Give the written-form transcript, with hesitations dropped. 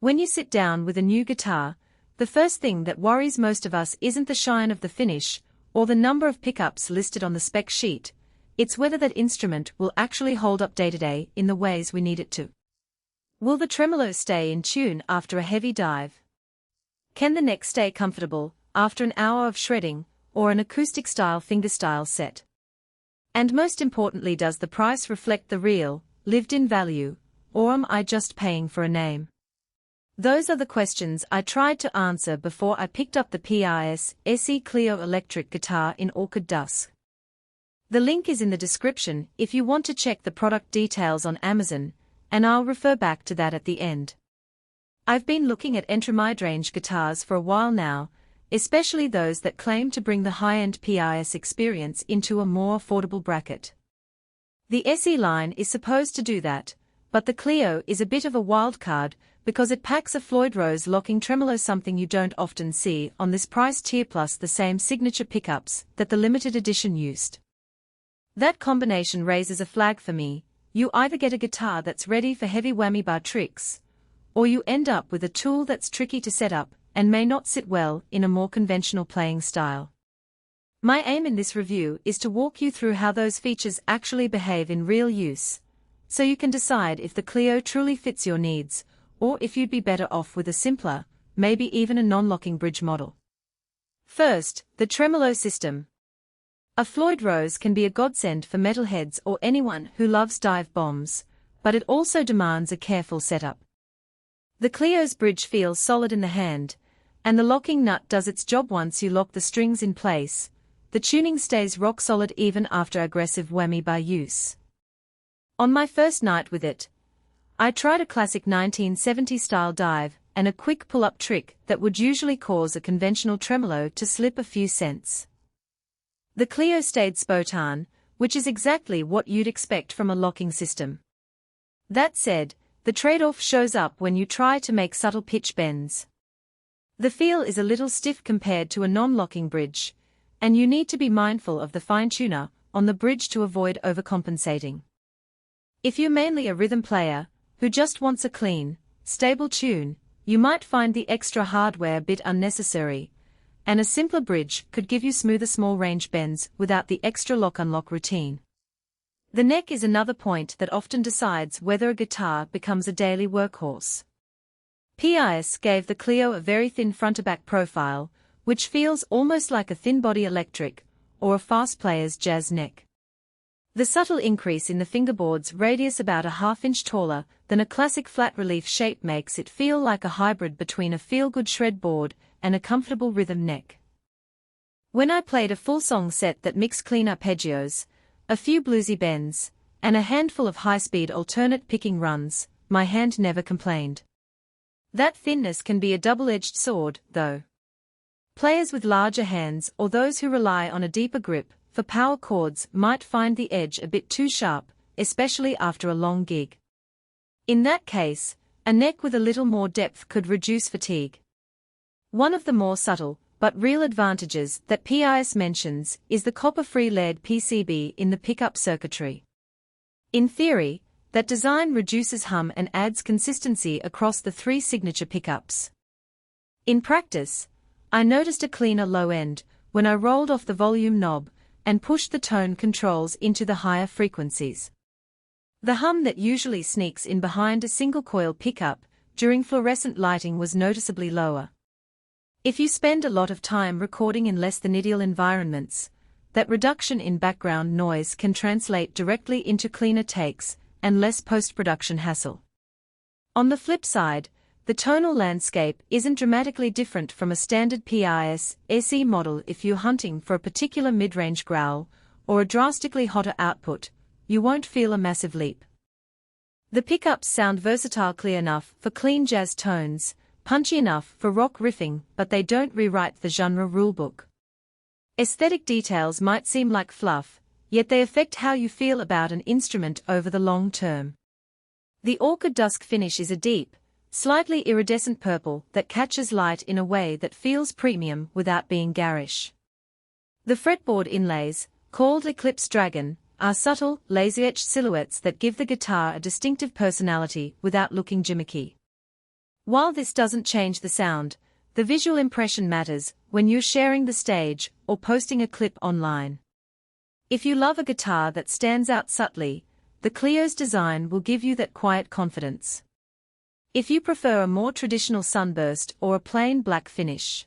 When you sit down with a new guitar, the first thing that worries most of us isn't the shine of the finish, or the number of pickups listed on the spec sheet, it's whether that instrument will actually hold up day to day in the ways we need it to. Will the tremolo stay in tune after a heavy dive? Can the neck stay comfortable after an hour of shredding, or an acoustic-style fingerstyle set? And most importantly, does the price reflect the real, lived-in value, or am I just paying for a name? Those are the questions I tried to answer before I picked up the PRS SE Chleo electric guitar in Orchid Dusk. The link is in the description if you want to check the product details on Amazon, and I'll refer back to that at the end. I've been looking at entry mid-range guitars for a while now, especially those that claim to bring the high-end PRS experience into a more affordable bracket. The SE line is supposed to do that, but the Chleo is a bit of a wild card because it packs a Floyd Rose locking tremolo, something you don't often see on this price tier, plus the same signature pickups that the limited edition used. That combination raises a flag for me. You either get a guitar that's ready for heavy whammy bar tricks, or you end up with a tool that's tricky to set up and may not sit well in a more conventional playing style. My aim in this review is to walk you through how those features actually behave in real use, so you can decide if the Chleo truly fits your needs, or if you'd be better off with a simpler, maybe even a non-locking bridge model. First, the tremolo system. A Floyd Rose can be a godsend for metalheads or anyone who loves dive bombs, but it also demands a careful setup. The Cleo's bridge feels solid in the hand, and the locking nut does its job. Once you lock the strings in place, the tuning stays rock solid even after aggressive whammy bar use. On my first night with it, I tried a classic 1970s style dive and a quick pull-up trick that would usually cause a conventional tremolo to slip a few cents. The Chleo stayed spot on, which is exactly what you'd expect from a locking system. That said, the trade-off shows up when you try to make subtle pitch bends. The feel is a little stiff compared to a non-locking bridge, and you need to be mindful of the fine-tuner on the bridge to avoid overcompensating. If you're mainly a rhythm player who just wants a clean, stable tune, you might find the extra hardware a bit unnecessary, and a simpler bridge could give you smoother small-range bends without the extra lock-unlock routine. The neck is another point that often decides whether a guitar becomes a daily workhorse. PRS gave the Chleo a very thin front-to-back profile, which feels almost like a thin-body electric, or a fast player's jazz neck. The subtle increase in the fingerboard's radius, about a half-inch taller than a classic flat-relief shape, makes it feel like a hybrid between a feel-good shred board and a comfortable rhythm neck. When I played a full song set that mixed clean arpeggios, a few bluesy bends, and a handful of high-speed alternate picking runs, my hand never complained. That thinness can be a double-edged sword, though. Players with larger hands or those who rely on a deeper grip for power chords might find the edge a bit too sharp, especially after a long gig. In that case, a neck with a little more depth could reduce fatigue. One of the more subtle, but real advantages that PRS mentions is the copper-free lead PCB in the pickup circuitry. In theory, that design reduces hum and adds consistency across the three signature pickups. In practice, I noticed a cleaner low end when I rolled off the volume knob and pushed the tone controls into the higher frequencies. The hum that usually sneaks in behind a single-coil pickup during fluorescent lighting was noticeably lower. If you spend a lot of time recording in less than ideal environments, that reduction in background noise can translate directly into cleaner takes and less post-production hassle. On the flip side, the tonal landscape isn't dramatically different from a standard PRS SE model. If you're hunting for a particular mid-range growl or a drastically hotter output, you won't feel a massive leap. The pickups sound versatile, clear enough for clean jazz tones, punchy enough for rock riffing, but they don't rewrite the genre rulebook. Aesthetic details might seem like fluff, yet they affect how you feel about an instrument over the long term. The Orchid Dusk finish is a deep, slightly iridescent purple that catches light in a way that feels premium without being garish. The fretboard inlays, called Eclipse Dragon, are subtle, laser-etched silhouettes that give the guitar a distinctive personality without looking gimmicky. While this doesn't change the sound, the visual impression matters when you're sharing the stage or posting a clip online. If you love a guitar that stands out subtly, the Cleo's design will give you that quiet confidence. If you prefer a more traditional sunburst or a plain black finish,